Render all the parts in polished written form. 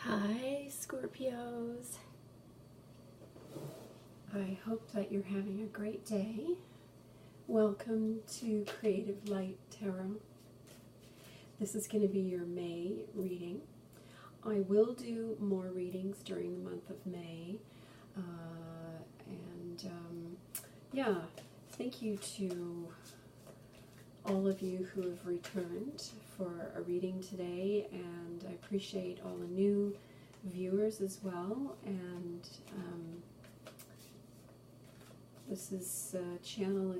Hi, Scorpios. I hope that you're having a great day. Welcome to Creative Light Tarot. This is going to be your May reading. I will do more readings during the month of May. Yeah, thank you to all of you who have returned for a reading today, and I appreciate all the new viewers as well. And this is the channel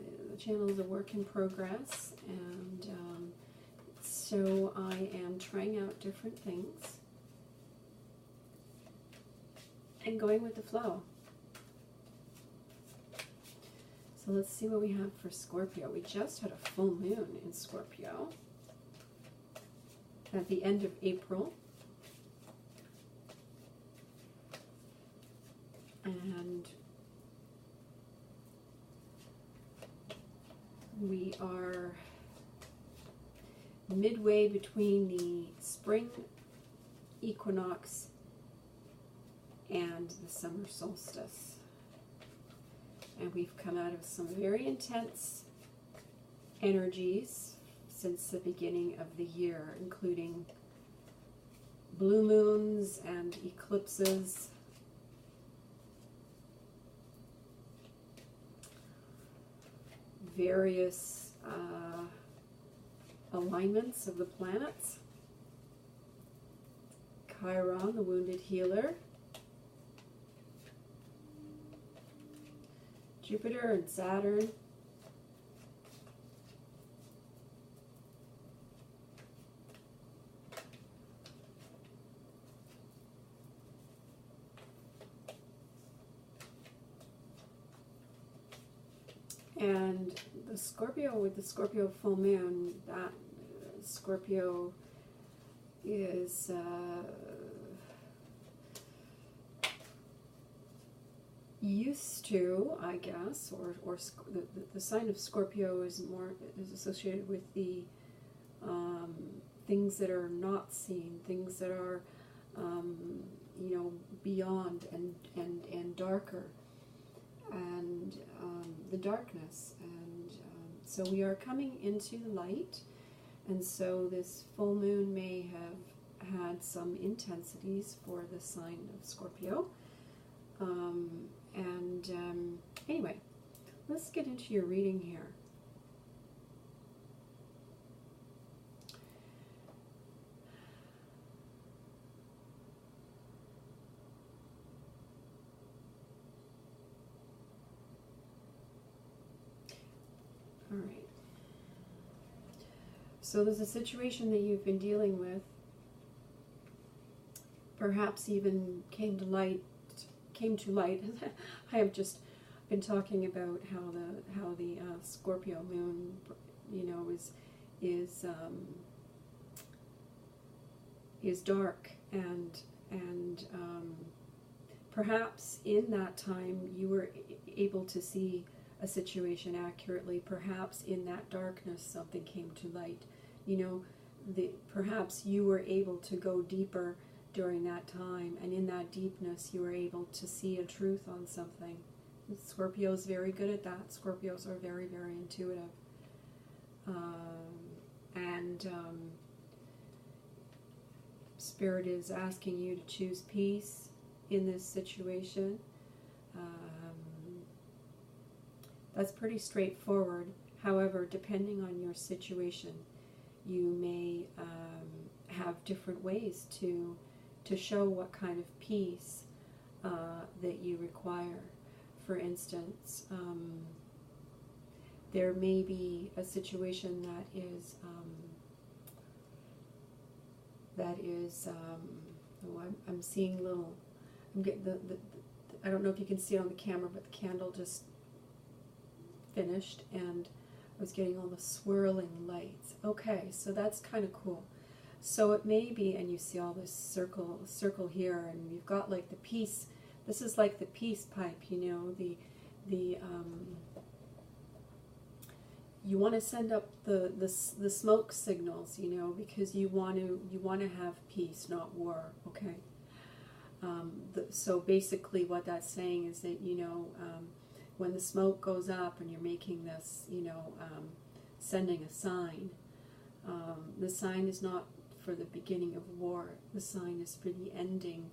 is a work in progress, and so I am trying out different things and going with the flow. So let's see what we have for Scorpio. We just had a full moon in Scorpio at the end of April. And we are midway between the spring equinox and the summer solstice. And we've come out of some very intense energies since the beginning of the year, including blue moons and eclipses. Various alignments of the planets. Chiron, the wounded healer. Jupiter and Saturn. And the Scorpio, with the Scorpio full moon, that Scorpio is used to, I guess, or the sign of Scorpio is associated with the things that are not seen, things that are beyond and darker, and the darkness, and so we are coming into the light, and so this full moon may have had some intensities for the sign of Scorpio. Anyway, let's get into your reading here. All right. So there's a situation that you've been dealing with, perhaps even came to light. I have just been talking about how the Scorpio moon, is dark, and perhaps in that time you were able to see a situation accurately. Perhaps in that darkness something came to light. Perhaps you were able to go deeper during that time, and in that deepness you were able to see a truth on something. Scorpio is very good at that. Scorpios are very, very intuitive. Spirit is asking you to choose peace in this situation. That's pretty straightforward. However, depending on your situation, you may have different ways to show what kind of peace that you require. For instance, there may be a situation that is I'm seeing little. I'm getting I don't know if you can see it on the camera, but the candle just finished, and I was getting all the swirling lights. Okay, so that's kind of cool. So it may be, and you see all this circle here, and you've got like the peace. This is like the peace pipe, you want to send up the smoke signals, because you want to have peace, not war. Okay, So basically what that's saying is that, when the smoke goes up and you're making this, sending a sign, the sign is not for the beginning of war. The sign is for the ending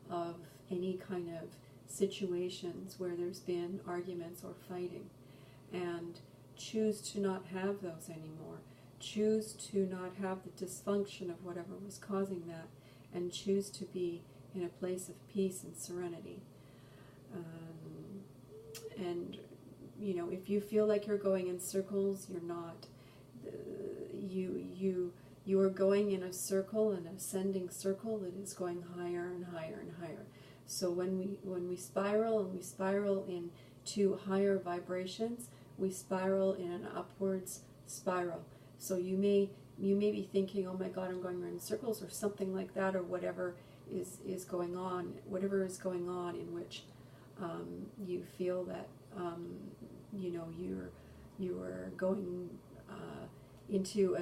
of any kind of situations where there's been arguments or fighting. And choose to not have those anymore. Choose to not have the dysfunction of whatever was causing that, and choose to be in a place of peace and serenity. And if you feel like you're going in circles, you're not. You are going in a circle, an ascending circle that is going higher and higher and higher. So when we spiral into higher vibrations, we spiral in an upwards spiral. So you may be thinking, oh my God, I'm going around in circles, or something like that, or whatever is going on, in which you feel that you're going into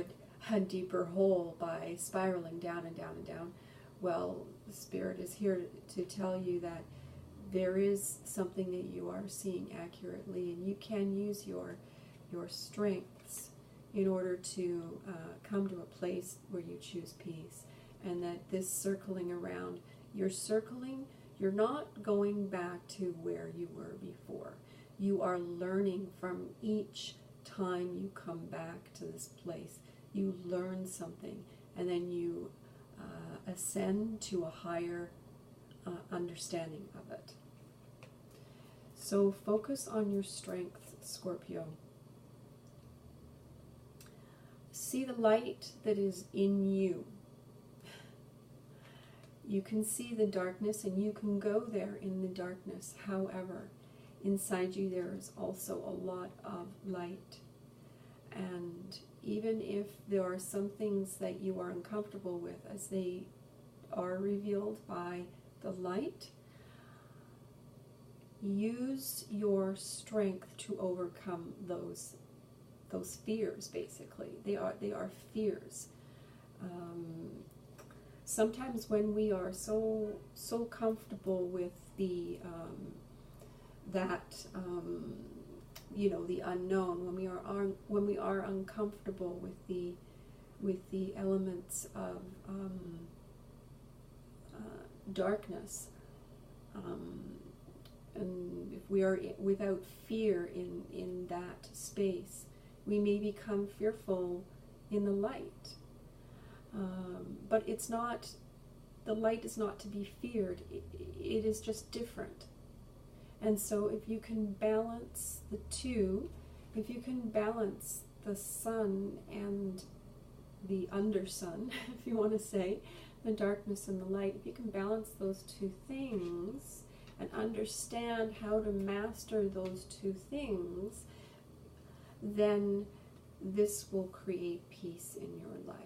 a deeper hole by spiraling down and down and down. Well, the Spirit is here to tell you that there is something that you are seeing accurately, and you can use your strengths in order to come to a place where you choose peace. And that this circling around, you're not going back to where you were before. You are learning from each time you come back to this place. You learn something, and then you ascend to a higher understanding of it. So focus on your strength, Scorpio. See the light that is in you. You can see the darkness, and you can go there in the darkness. However, inside you there is also a lot of light. And even if there are some things that you are uncomfortable with, as they are revealed by the light, use your strength to overcome those fears. Basically, they are fears. Sometimes when we are so comfortable with the the unknown, when we are uncomfortable with the elements of darkness, and if we are without fear in that space, we may become fearful in the light. But it's not, the light is not to be feared. It is just different. And so if you can balance the two, if you can balance the sun and the undersun, if you want to say, the darkness and the light, if you can balance those two things and understand how to master those two things, then this will create peace in your life.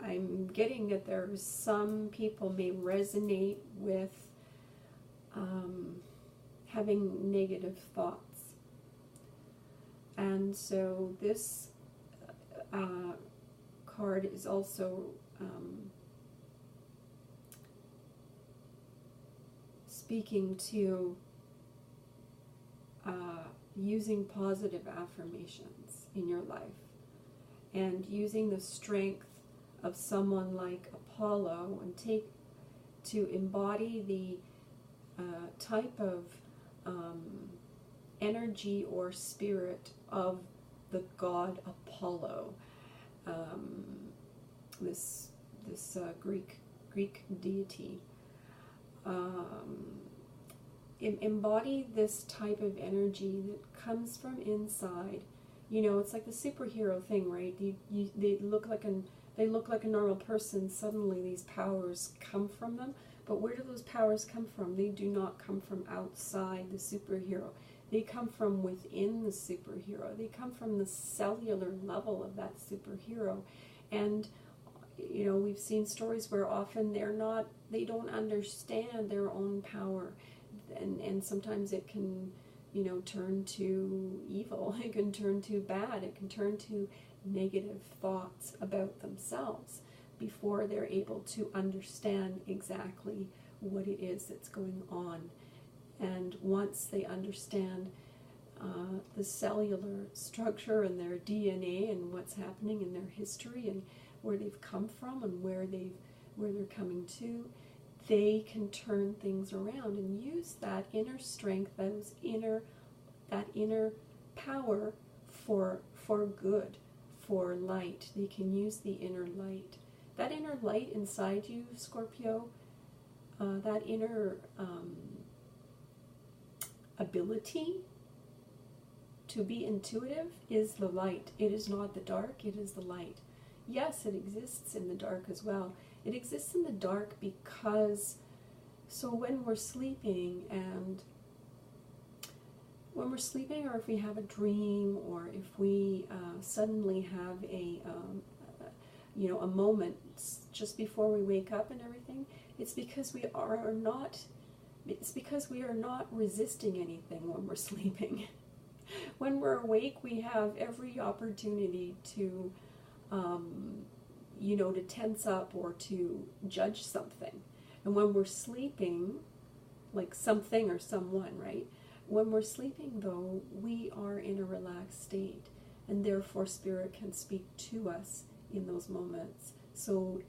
I'm getting that there's some people may resonate with having negative thoughts. And so this card is also speaking to using positive affirmations in your life and using the strength of someone like Apollo and to embody the type of energy or spirit of the god Apollo, this Greek deity. Embody this type of energy that comes from inside. It's like the superhero thing, right? They look like a normal person. Suddenly these powers come from them. But where do those powers come from? They do not come from outside the superhero. They come from within the superhero. They come from the cellular level of that superhero. And we've seen stories where often they don't understand their own power. And sometimes it can, turn to evil. It can turn to bad. It can turn to negative thoughts about themselves. before they're able to understand exactly what it is that's going on. And once they understand the cellular structure and their DNA and what's happening in their history and where they've come from and where they're coming to, they can turn things around and use that inner strength, that inner power for good, for light. They can use the inner light. That inner light inside you, Scorpio, that inner ability to be intuitive is the light. It is not the dark, it is the light. Yes, it exists in the dark as well. It exists in the dark because, so when we're sleeping, or if we have a dream, or if we suddenly have a moment just before we wake up and everything, it's because we are not resisting anything when we're sleeping. When we're awake, we have every opportunity to to tense up or to judge something. And when we're sleeping, like something or someone, right? When we're sleeping, though, we are in a relaxed state, and therefore Spirit can speak to us in those moments. So,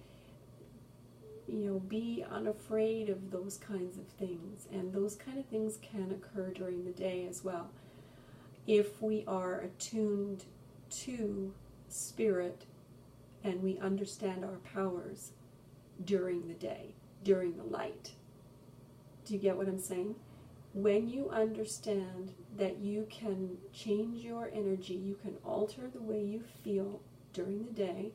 be unafraid of those kinds of things, and those kind of things can occur during the day as well. If we are attuned to Spirit and we understand our powers during the day, during the light. Do you get what I'm saying? When you understand that you can change your energy, you can alter the way you feel during the day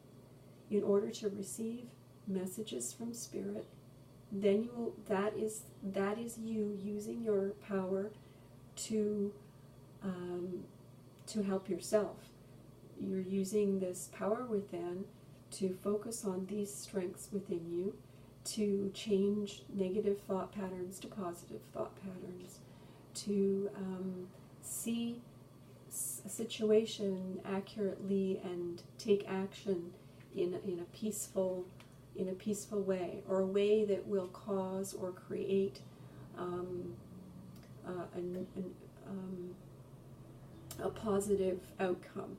in order to receive messages from Spirit, then that is you using your power to help yourself. You're using this power within to focus on these strengths within you, to change negative thought patterns to positive thought patterns, to see a situation accurately and take action in a peaceful way, or a way that will cause or create a positive outcome.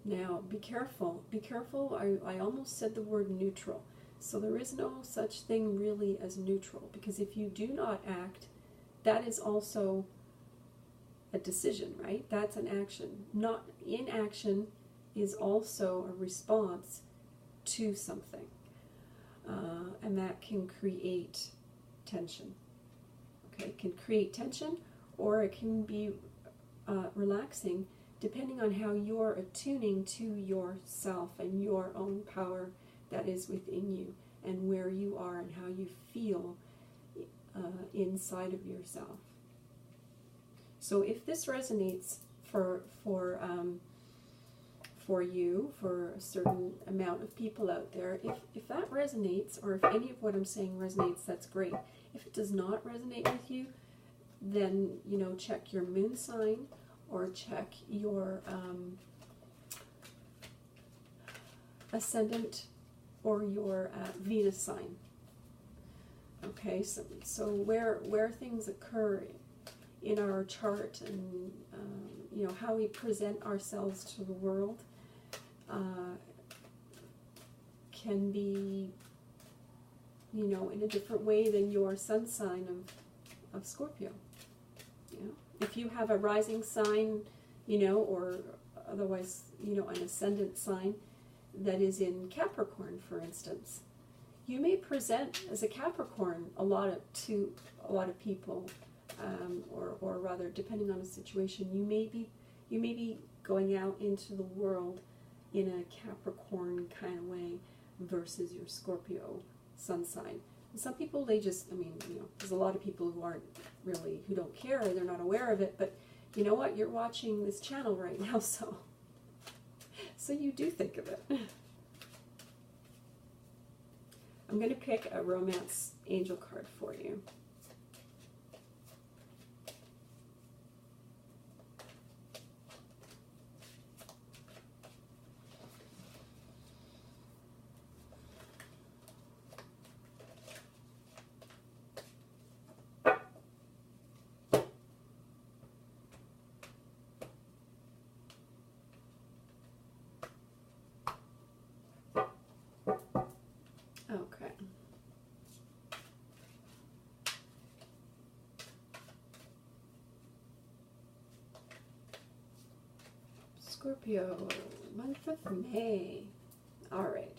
Now, be careful. Be careful. I almost said the word neutral. So there is no such thing really as neutral, because if you do not act, that is also a decision, right? That's an action. Not inaction is also a response to something, and that can create tension. Okay, it can create tension, or it can be relaxing, depending on how you're attuning to yourself and your own power that is within you, and where you are and how you feel inside of yourself. So if this resonates for you, for a certain amount of people out there, if that resonates, or if any of what I'm saying resonates, that's great. If it does not resonate with you, then check your moon sign, or check your ascendant or your Venus sign. Okay, so where things occur in our chart, and how we present ourselves to the world can be in a different way than your sun sign of Scorpio. If you have a rising sign, or otherwise, an ascendant sign that is in Capricorn, for instance, you may present as a Capricorn to a lot of people, or rather, depending on the situation, you may be going out into the world in a Capricorn kind of way versus your Scorpio sun sign. Some people, there's a lot of people who don't care, or they're not aware of it, but you know what? You're watching this channel right now, so you do think of it. I'm going to pick a romance angel card for you. Scorpio, month of May. All right.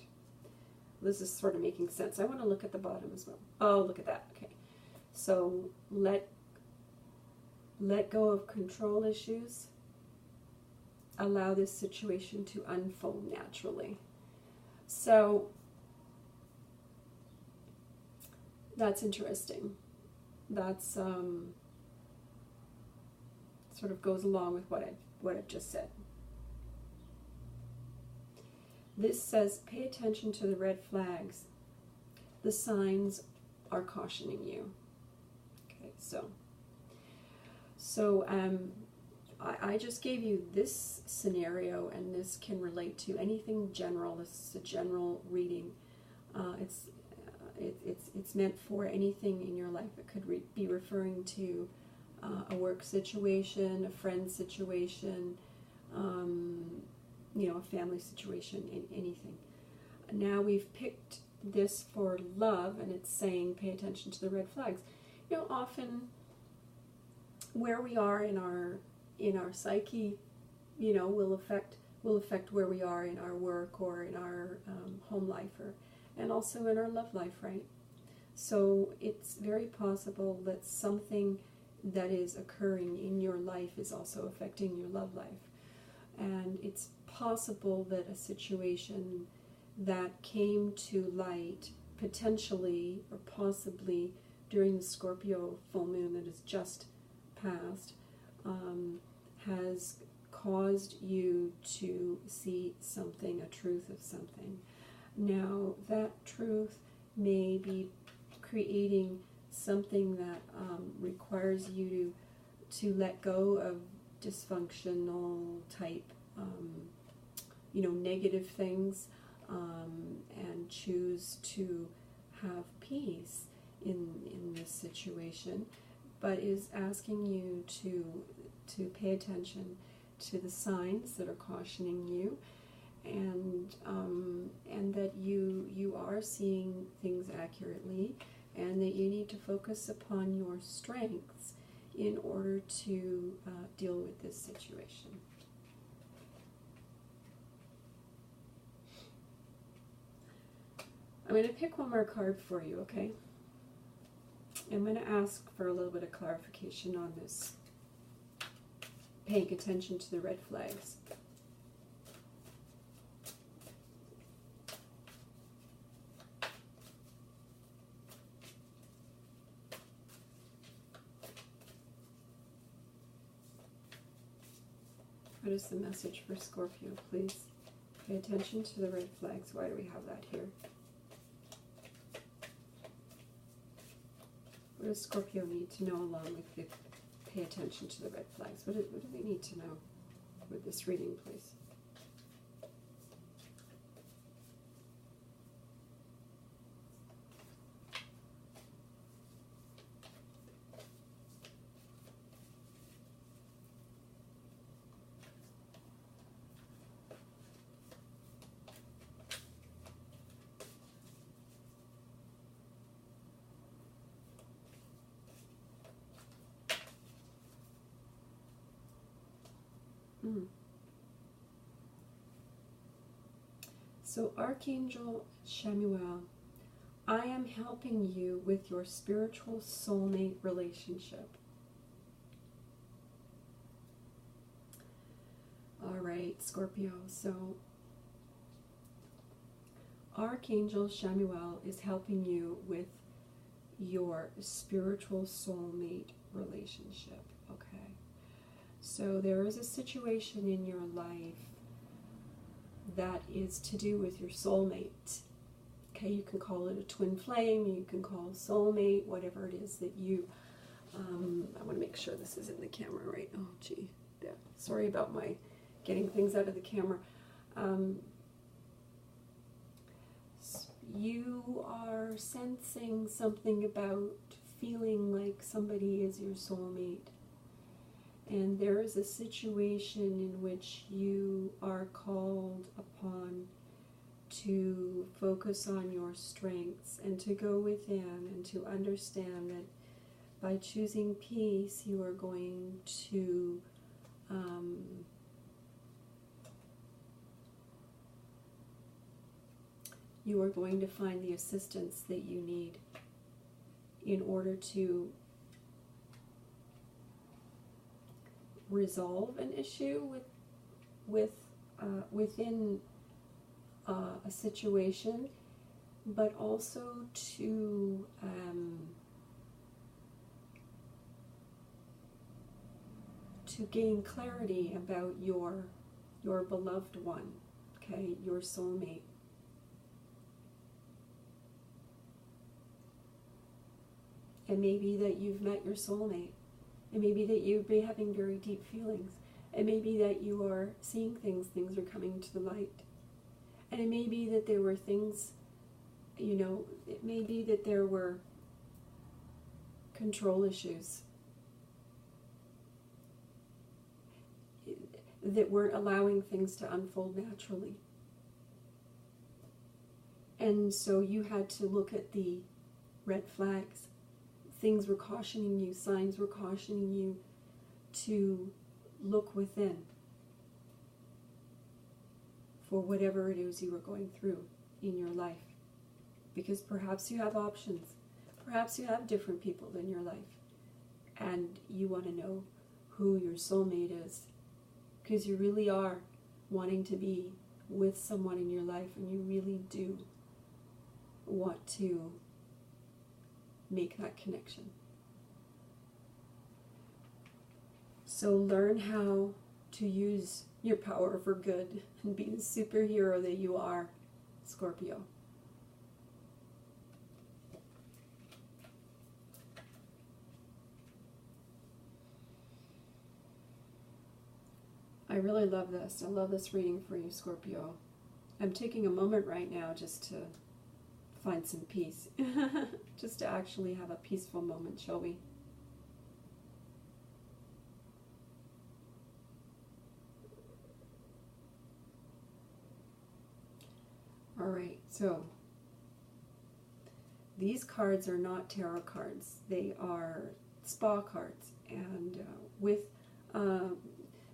This is sort of making sense. I want to look at the bottom as well. Oh, look at that. Okay. So let go of control issues. Allow this situation to unfold naturally. So that's interesting. That's sort of goes along with what I've just said. This says, pay attention to the red flags. The signs are cautioning you. Okay, so I just gave you this scenario, and this can relate to anything general. This is a general reading. It's meant for anything in your life. It could be referring to a work situation, a friend situation, a family situation, anything. Now we've picked this for love, and it's saying pay attention to the red flags. Often where we are in our psyche, will affect where we are in our work or in our home life, and also in our love life, right? So it's very possible that something that is occurring in your life is also affecting your love life. And it's possible that a situation that came to light potentially or possibly during the Scorpio full moon that has just passed has caused you to see something, a truth of something. Now, that truth may be creating something that requires you to let go of dysfunctional type, negative things, and choose to have peace in this situation, but is asking you to pay attention to the signs that are cautioning you, and that you are seeing things accurately, and that you need to focus upon your strengths in order to deal with this situation. I'm going to pick one more card for you, okay? I'm going to ask for a little bit of clarification on this. Paying attention to the red flags. What is the message for Scorpio, please? Pay attention to the red flags. Why do we have that here? What does Scorpio need to know along with the pay attention to the red flags? What do they need to know with this reading, please? So, Archangel Chamuel, I am helping you with your spiritual soulmate relationship. All right, Scorpio. So, Archangel Chamuel is helping you with your spiritual soulmate relationship. Okay. So there is a situation in your life that is to do with your soulmate. Okay, you can call it a twin flame, you can call it soulmate, whatever it is that you, I want to make sure this is in the camera, right? Oh, gee, yeah. Sorry about my getting things out of the camera. You are sensing something about feeling like somebody is your soulmate. And there is a situation in which you are called upon to focus on your strengths and to go within and to understand that by choosing peace, you are going to you are going to find the assistance that you need in order to resolve an issue within a situation, but also to gain clarity about your beloved one, okay, your soulmate. It may be that you've met your soulmate. It may be that you've been having very deep feelings. It may be that you are seeing things are coming to the light. And it may be that there were things, you know, it may be that there were control issues that weren't allowing things to unfold naturally. And so you had to look at the red flags. Things were cautioning you, signs were cautioning you to look within for whatever it is you were going through in your life. Because perhaps you have options. Perhaps you have different people in your life. And you want to know who your soulmate is. Because you really are wanting to be with someone in your life, and you really do want to make that connection. So learn how to use your power for good and be the superhero that you are, Scorpio. I really love this. I love this reading for you, Scorpio. I'm taking a moment right now just to find some peace. Just to actually have a peaceful moment, shall we? All right, so these cards are not tarot cards. They are spa cards. And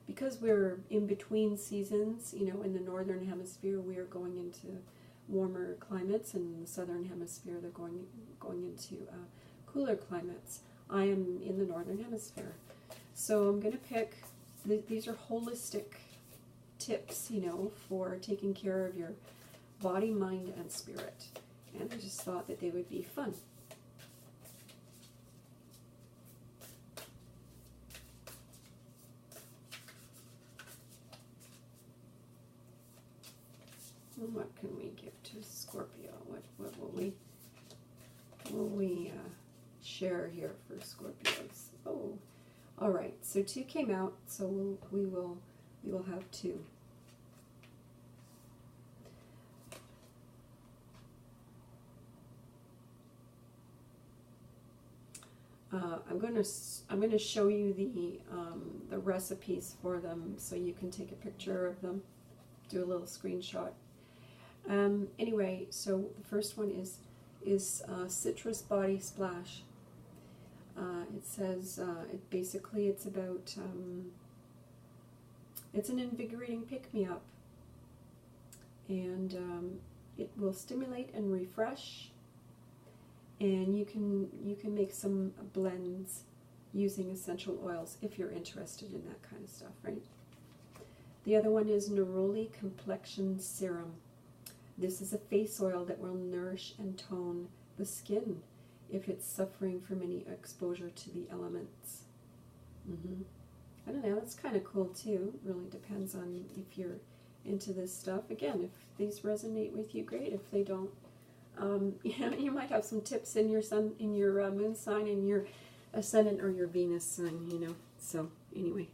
because we're in between seasons, you know, in the northern hemisphere, we are going into warmer climates, and in the southern hemisphere, they're going into cooler climates. I am in the northern hemisphere. So I'm going to pick, these are holistic tips, you know, for taking care of your body, mind, and spirit. And I just thought that they would be fun. What can we give to Scorpio? What will we share here for Scorpios? Oh, all right. So 2 came out, so we will have 2. I'm going to show you the recipes for them, so you can take a picture of them, do a little screenshot. Anyway, so the first one is Citrus Body Splash. It says basically it's about it's an invigorating pick-me-up, and it will stimulate and refresh. And you can make some blends using essential oils if you're interested in that kind of stuff, right? The other one is Neroli Complexion Serum. This is a face oil that will nourish and tone the skin if it's suffering from any exposure to the elements. I don't know, that's kind of cool too. It really depends on if you're into this stuff. Again, if these resonate with you, great. If they don't, you know, you might have some tips in your sun, in your moon sign, in your ascendant or your Venus sign, you know. So anyway,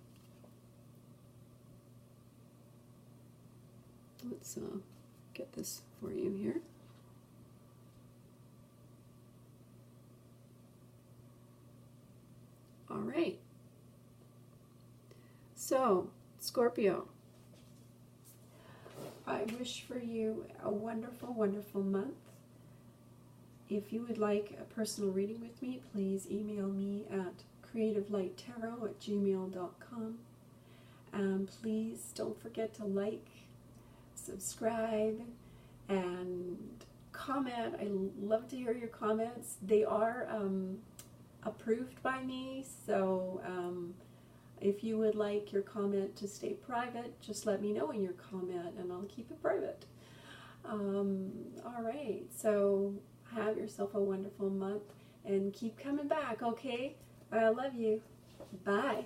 let's get this for you here. All right. So, Scorpio, I wish for you a wonderful, wonderful month. If you would like a personal reading with me, please email me at creativelight.tarot@gmail.com. Please don't forget to like, subscribe, and comment. I love to hear your comments. They are approved by me, so if you would like your comment to stay private, just let me know in your comment and I'll keep it private. All right, so have yourself a wonderful month and keep coming back, okay? I love you. Bye.